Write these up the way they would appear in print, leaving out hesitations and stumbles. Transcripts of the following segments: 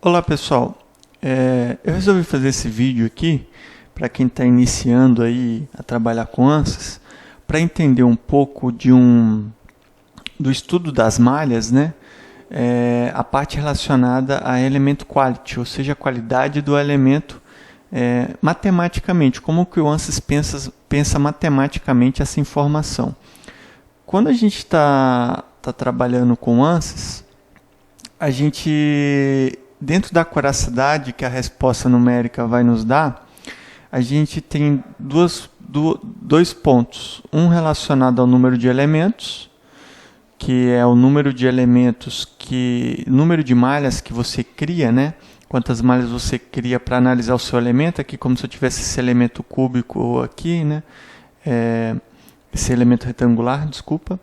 Olá pessoal, eu resolvi fazer esse vídeo aqui para quem está iniciando aí a trabalhar com ANSYS, para entender um pouco do estudo das malhas, né? A parte relacionada a elemento quality, ou seja, a qualidade do elemento matematicamente, como que o ANSYS pensa matematicamente essa informação. Quando a gente está trabalhando com ANSYS, a gente, dentro da acuracidade que a resposta numérica vai nos dar, a gente tem dois pontos. Um relacionado ao número de elementos, que é o número de elementos, número de malhas que você cria, né? Quantas malhas você cria para analisar o seu elemento, aqui como se eu tivesse esse elemento cúbico aqui, né? Esse elemento retangular, desculpa.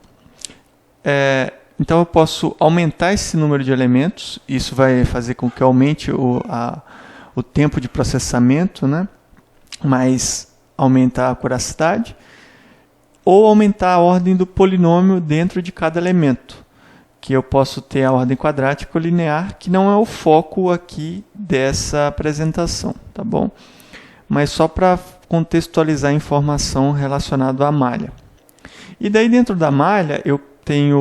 Então eu posso aumentar esse número de elementos, isso vai fazer com que aumente o tempo de processamento, né? Mas aumenta a acuracidade, ou aumentar a ordem do polinômio dentro de cada elemento, que eu posso ter a ordem quadrática ou linear, que não é o foco aqui dessa apresentação, tá bom? Mas só para contextualizar a informação relacionada à malha. E daí dentro da malha,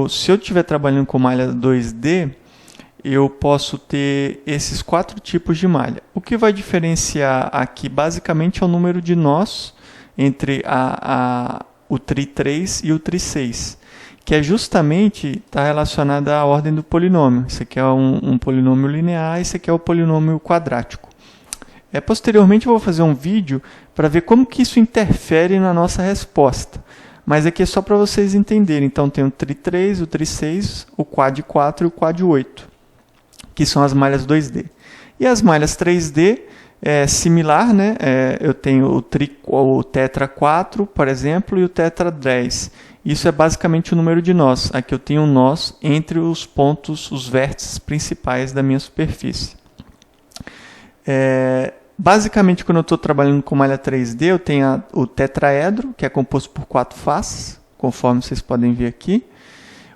se eu estiver trabalhando com malha 2D, eu posso ter esses 4 tipos de malha. O que vai diferenciar aqui basicamente é o número de nós entre o TRI 3 e o TRI 6, que é justamente está relacionado à ordem do polinômio. Esse aqui é um polinômio linear, esse aqui é o polinômio quadrático. Posteriormente eu vou fazer um vídeo para ver como que isso interfere na nossa resposta. Mas aqui é só para vocês entenderem. Então tem o TRI 3, o TRI 6, o Quad 4 e o Quad 8, que são as malhas 2D. E as malhas 3D é similar, né? Eu tenho o Tetra 4, por exemplo, e o Tetra 10. Isso é basicamente o número de nós. Aqui eu tenho um nós entre os pontos, os vértices principais da minha superfície. Basicamente, quando eu estou trabalhando com malha 3D, eu tenho o tetraedro, que é composto por 4 faces, conforme vocês podem ver aqui,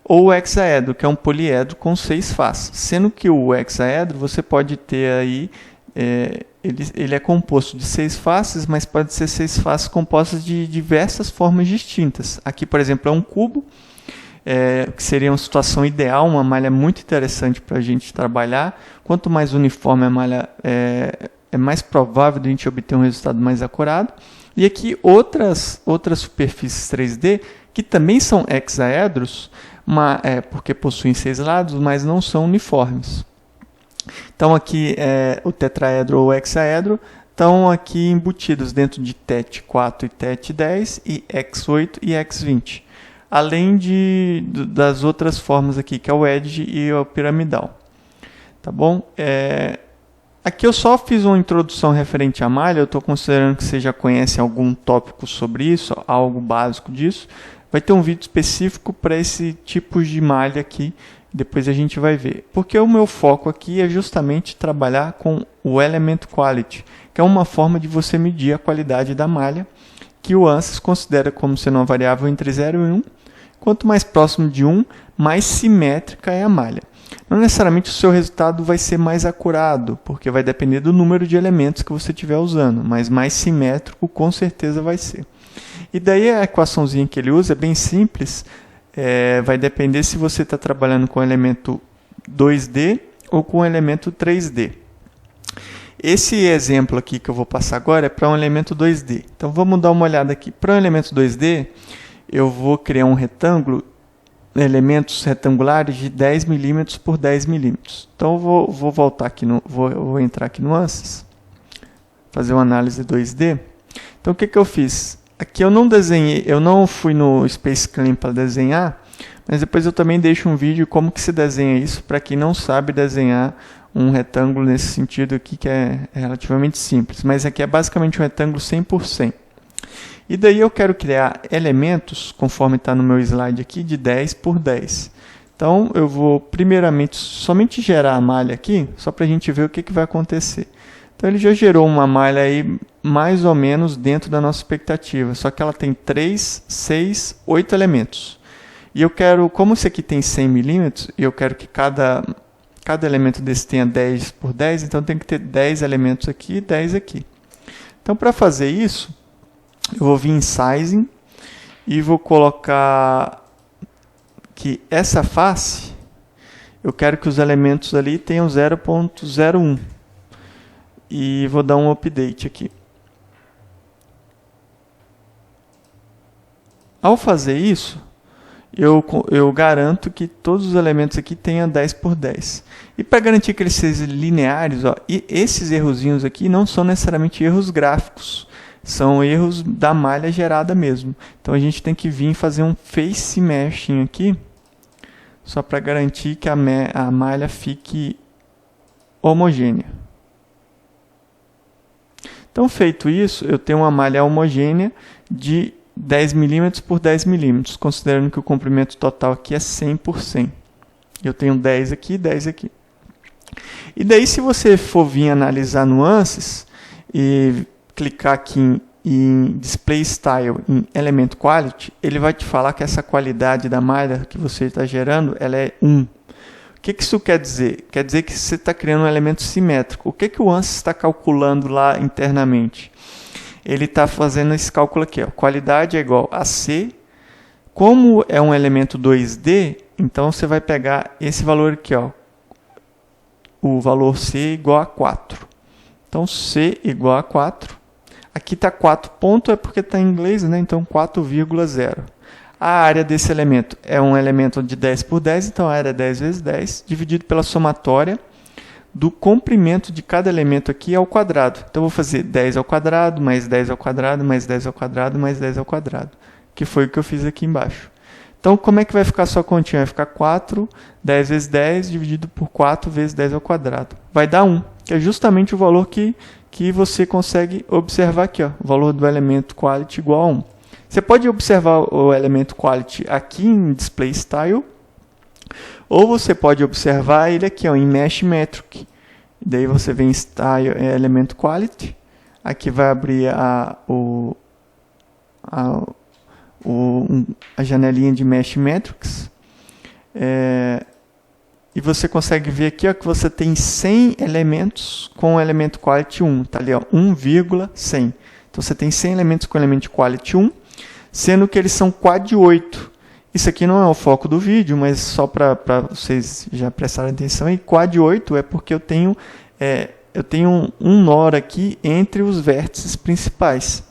ou o hexaedro, que é um poliedro com 6 faces. Sendo que o hexaedro, você pode ter aí, ele é composto de 6 faces, mas pode ser 6 faces compostas de diversas formas distintas. Aqui, por exemplo, é um cubo, que seria uma situação ideal, uma malha muito interessante para a gente trabalhar. Quanto mais uniforme a malha é mais provável de a gente obter um resultado mais acurado. E aqui outras superfícies 3D, que também são hexaedros, porque possuem 6 lados, mas não são uniformes. Então aqui o tetraedro ou hexaedro estão aqui embutidos dentro de TET 4 e TET 10, e X8 e X20. Além das outras formas aqui, que é o edge e o piramidal. Tá bom? Aqui eu só fiz uma introdução referente à malha, eu estou considerando que você já conhece algum tópico sobre isso, algo básico disso. Vai ter um vídeo específico para esse tipo de malha aqui, depois a gente vai ver. Porque o meu foco aqui é justamente trabalhar com o Element Quality, que é uma forma de você medir a qualidade da malha, que o ANSYS considera como sendo uma variável entre 0 e 1. Quanto mais próximo de 1, mais simétrica é a malha. Não necessariamente o seu resultado vai ser mais acurado, porque vai depender do número de elementos que você estiver usando, mas mais simétrico com certeza vai ser. E daí a equaçãozinha que ele usa é bem simples, vai depender se você está trabalhando com elemento 2D ou com elemento 3D. Esse exemplo aqui que eu vou passar agora é para um elemento 2D. Então vamos dar uma olhada aqui. Para um elemento 2D, eu vou criar um retângulo, elementos retangulares de 10 mm por 10 mm. Então eu vou voltar aqui vou entrar aqui no ANSYS, fazer uma análise 2D. Então o que eu fiz? Aqui eu não desenhei, eu não fui no Space Clean para desenhar, mas depois eu também deixo um vídeo como que se desenha isso para quem não sabe desenhar um retângulo nesse sentido aqui, que é relativamente simples. Mas aqui é basicamente um retângulo 100%. E daí eu quero criar elementos, conforme está no meu slide aqui, de 10 por 10. Então eu vou primeiramente somente gerar a malha aqui, só para a gente ver o que vai acontecer. Então ele já gerou uma malha aí mais ou menos dentro da nossa expectativa, só que ela tem 3, 6, 8 elementos. E eu quero, como isso aqui tem 100 milímetros, e eu quero que cada cada elemento desse tenha 10 por 10, então tem que ter 10 elementos aqui e 10 aqui. Então, para fazer isso, eu vou vir em Sizing e vou colocar que essa face, eu quero que os elementos ali tenham 0.01. E vou dar um update aqui. Ao fazer isso, eu garanto que todos os elementos aqui tenham 10 por 10. E para garantir que eles sejam lineares, ó, e esses errozinhos aqui não são necessariamente erros gráficos, são erros da malha gerada mesmo. Então a gente tem que vir fazer um face meshing aqui, só para garantir que a malha fique homogênea. Então, feito isso, eu tenho uma malha homogênea de 10 mm por 10 mm, considerando que o comprimento total aqui é 100 por 100. Eu tenho 10 aqui e 10 aqui. E daí, se você for vir analisar nuances e clicar aqui em Display Style, em Element Quality, ele vai te falar que essa qualidade da malha que você está gerando, ela é 1. O que isso quer dizer? Quer dizer que você está criando um elemento simétrico. O que o ANSYS está calculando lá internamente? Ele está fazendo esse cálculo aqui. Ó. Qualidade é igual a C. Como é um elemento 2D, então você vai pegar esse valor aqui. Ó. O valor C igual a 4. Então, C igual a 4. Aqui está 4 ponto, é porque está em inglês, né? Então 4,0. A área desse elemento é um elemento de 10 por 10, então a área é 10 vezes 10, dividido pela somatória do comprimento de cada elemento aqui ao quadrado. Então, eu vou fazer 10 ao quadrado, mais 10 ao quadrado, mais 10 ao quadrado, mais 10 ao quadrado, que foi o que eu fiz aqui embaixo. Então, como é que vai ficar a sua continha? Vai ficar 4, 10 vezes 10, dividido por 4 vezes 10 ao quadrado. Vai dar 1, que é justamente o valor que você consegue observar aqui. Ó, o valor do elemento quality igual a 1. Você pode observar o elemento quality aqui em Display Style, ou você pode observar ele aqui ó, em Mesh Metric. Daí você vem em Style, Element Quality. Aqui vai abrir a janelinha de Mesh Metrics. E você consegue ver aqui ó, que você tem 100 elementos com o elemento Quality 1. Tá ali, ó, 1,100. Então você tem 100 elementos com o elemento Quality 1, sendo que eles são quad 8. Isso aqui não é o foco do vídeo, mas só para vocês já prestarem atenção. E quad 8 é porque eu tenho um nó aqui entre os vértices principais.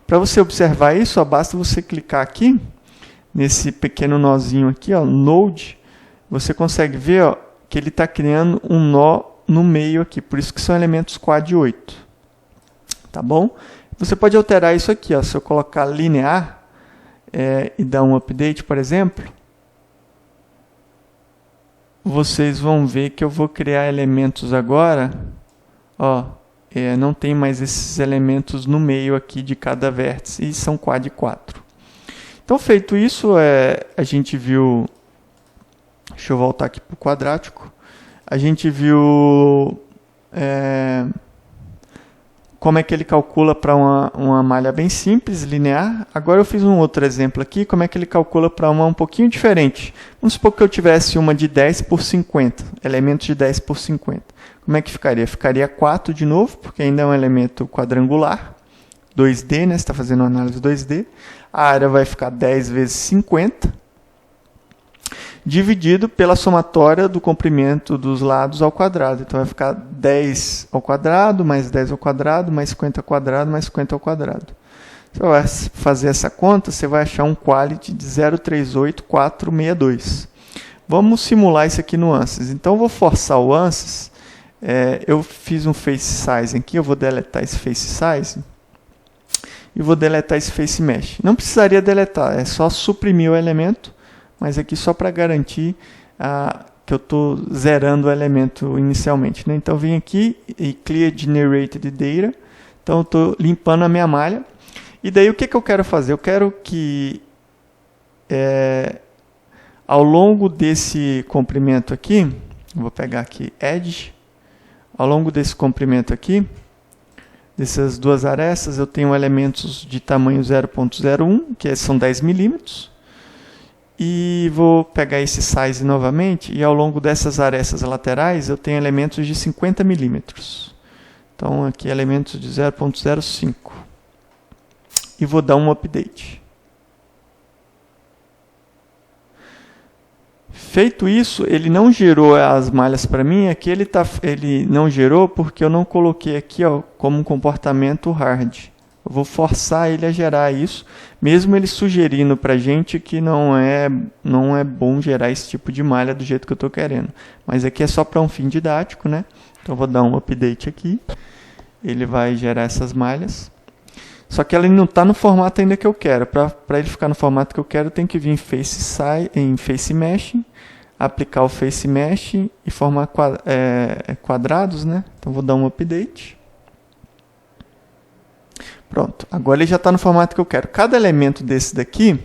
Para você observar isso, ó, basta você clicar aqui, nesse pequeno nozinho aqui, ó, Node. Você consegue ver ó, que ele está criando um nó no meio aqui. Por isso que são elementos quad 8. Tá bom? Você pode alterar isso aqui. Ó, se eu colocar linear e dar um update, por exemplo, vocês vão ver que eu vou criar elementos agora. Ó, não tem mais esses elementos no meio aqui de cada vértice. E são quad 4. Então, feito isso, a gente viu... Deixa eu voltar aqui para o quadrático. A gente viu como é que ele calcula para uma malha bem simples, linear. Agora eu fiz um outro exemplo aqui, como é que ele calcula para uma um pouquinho diferente. Vamos supor que eu tivesse uma de 10 por 50, elementos de 10 por 50. Como é que ficaria? Ficaria 4 de novo, porque ainda é um elemento quadrangular, 2D, né? Você está fazendo uma análise 2D. A área vai ficar 10 vezes 50. Dividido pela somatória do comprimento dos lados ao quadrado. Então, vai ficar 10 ao quadrado, mais 10 ao quadrado, mais 50 ao quadrado, mais 50 ao quadrado. Você vai fazer essa conta, você vai achar um quality de 0,38462. Vamos simular isso aqui no ANSYS. Então, eu vou forçar o ANSYS. Eu fiz um face size aqui, eu vou deletar esse face size. E vou deletar esse face mesh. Não precisaria deletar, é só suprimir o elemento. Mas aqui só para garantir que eu estou zerando o elemento inicialmente. Né? Então, eu vim aqui e Clear Generated Data. Então, eu estou limpando a minha malha. E daí, o que eu quero fazer? Eu quero que, ao longo desse comprimento aqui, vou pegar aqui Edge, ao longo desse comprimento aqui, dessas duas arestas, eu tenho elementos de tamanho 0.01, que são 10 milímetros. e vou pegar esse size novamente, e ao longo dessas arestas laterais eu tenho elementos de 50 milímetros. Então aqui elementos de 0.05. E vou dar um update. Feito isso, ele não gerou as malhas para mim. Aqui ele não gerou porque eu não coloquei aqui como um comportamento hard. Eu vou forçar ele a gerar isso, mesmo ele sugerindo para a gente que não é bom gerar esse tipo de malha do jeito que eu estou querendo. Mas aqui é só para um fim didático, né? Então eu vou dar um update aqui. Ele vai gerar essas malhas. Só que ela não está no formato ainda que eu quero. Para ele ficar no formato que eu quero, tem que vir em Face Mesh, aplicar o Face Mesh e formar quadrados, né? Então vou dar um update. Pronto, agora ele já está no formato que eu quero. Cada elemento desse daqui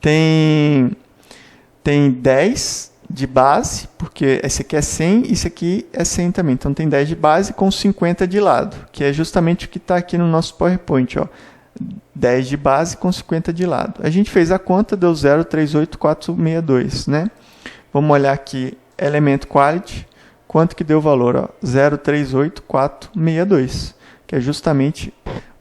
tem 10 de base, porque esse aqui é 100 e esse aqui é 100 também. Então tem 10 de base com 50 de lado, que é justamente o que está aqui no nosso PowerPoint. 10 de base com 50 de lado. A gente fez a conta, deu 0,38462, né? Vamos olhar aqui, Element Quality, quanto que deu o valor? 0,38462, que é justamente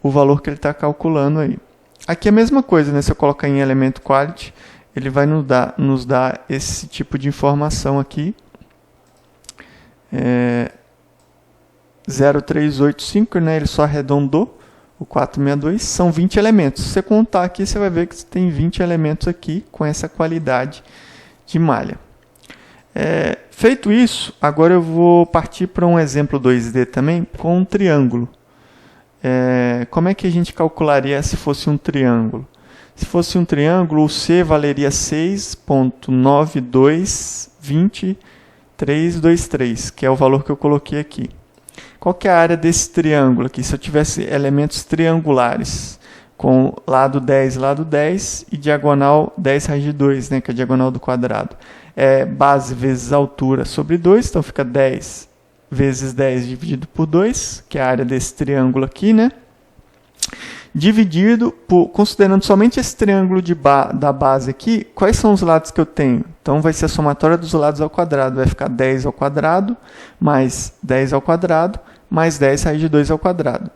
o valor que ele está calculando aí. Aqui é a mesma coisa, né? Se eu colocar em Element Quality, ele vai nos dar esse tipo de informação aqui. 0,385, né? Ele só arredondou o 462. São 20 elementos. Se você contar aqui, você vai ver que tem 20 elementos aqui com essa qualidade de malha. Feito isso, agora eu vou partir para um exemplo 2D também com um triângulo. Como é que a gente calcularia se fosse um triângulo? Se fosse um triângulo, o C valeria 6.922323, que é o valor que eu coloquei aqui. Qual que é a área desse triângulo aqui? Se eu tivesse elementos triangulares, com lado 10 e diagonal 10 raiz de 2, né, que é a diagonal do quadrado. Base vezes altura sobre 2, então fica 10 vezes 10 dividido por 2, que é a área desse triângulo aqui, né? Dividido por, considerando somente esse triângulo da base aqui, quais são os lados que eu tenho? Então vai ser a somatória dos lados ao quadrado, vai ficar 10 ao quadrado, mais 10 ao quadrado, mais 10 raiz de 2 ao quadrado.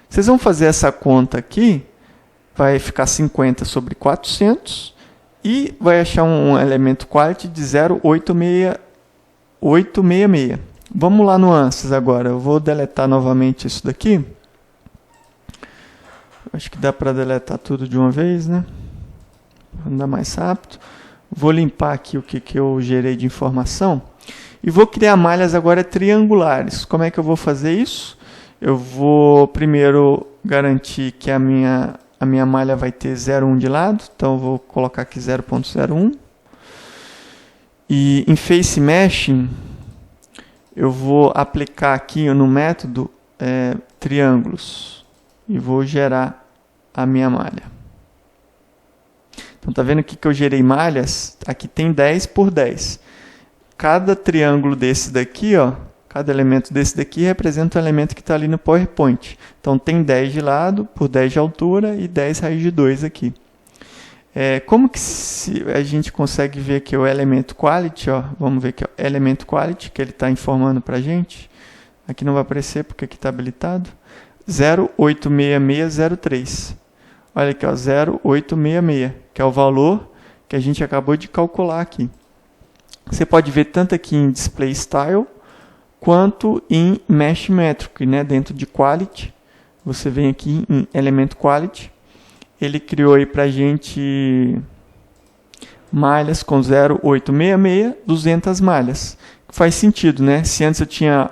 Vocês vão fazer essa conta aqui, vai ficar 50 sobre 400, e vai achar um elemento quality de 0,866. Vamos lá nuances agora. Eu vou deletar novamente isso daqui. Acho que dá para deletar tudo de uma vez, né? Vou andar mais rápido. Vou limpar aqui o que eu gerei de informação. E vou criar malhas agora triangulares. Como é que eu vou fazer isso? Eu vou primeiro garantir que a minha malha vai ter 0,1 de lado. Então eu vou colocar aqui 0,01. E em Face Meshing, eu vou aplicar aqui no método triângulos e vou gerar a minha malha. Então, tá vendo aqui que eu gerei malhas? Aqui tem 10 por 10. Cada triângulo desse daqui, cada elemento desse daqui representa um elemento que está ali no PowerPoint. Então, tem 10 de lado por 10 de altura e 10 raiz de 2 aqui. Como que a gente consegue ver aqui o elemento quality? Vamos ver aqui, elemento quality, que ele está informando para a gente. Aqui não vai aparecer porque aqui está habilitado. 0,86603. Olha aqui, 0,866, que é o valor que a gente acabou de calcular aqui. Você pode ver tanto aqui em Display Style, quanto em Mesh Metric, né? Dentro de Quality. Você vem aqui em Element Quality. Ele criou aí para a gente malhas com 0,866, 200 malhas. Faz sentido, né? Se antes eu tinha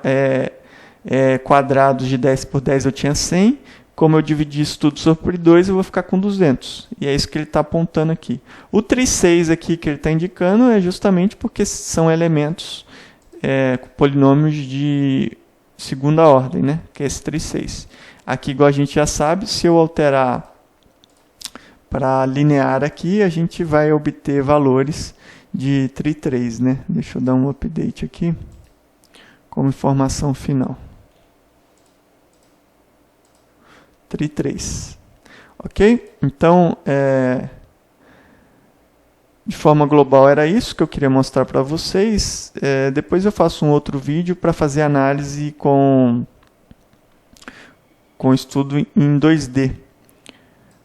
quadrados de 10 por 10, eu tinha 100. Como eu dividi isso tudo sobre 2, eu vou ficar com 200. E é isso que ele está apontando aqui. O 36 aqui que ele está indicando é justamente porque são elementos polinômios de segunda ordem, né? Que é esse 36. Aqui, igual a gente já sabe, se eu alterar para linear aqui, a gente vai obter valores de 33, né? Deixa eu dar um update aqui como informação final. 33. Ok? Então, De forma global era isso que eu queria mostrar para vocês. Depois eu faço um outro vídeo para fazer análise com estudo em 2D.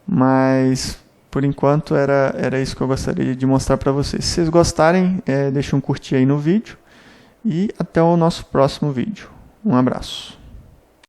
Mas por enquanto era isso que eu gostaria de mostrar para vocês. Se vocês gostarem, deixem um curtir aí no vídeo. E até o nosso próximo vídeo. Um abraço.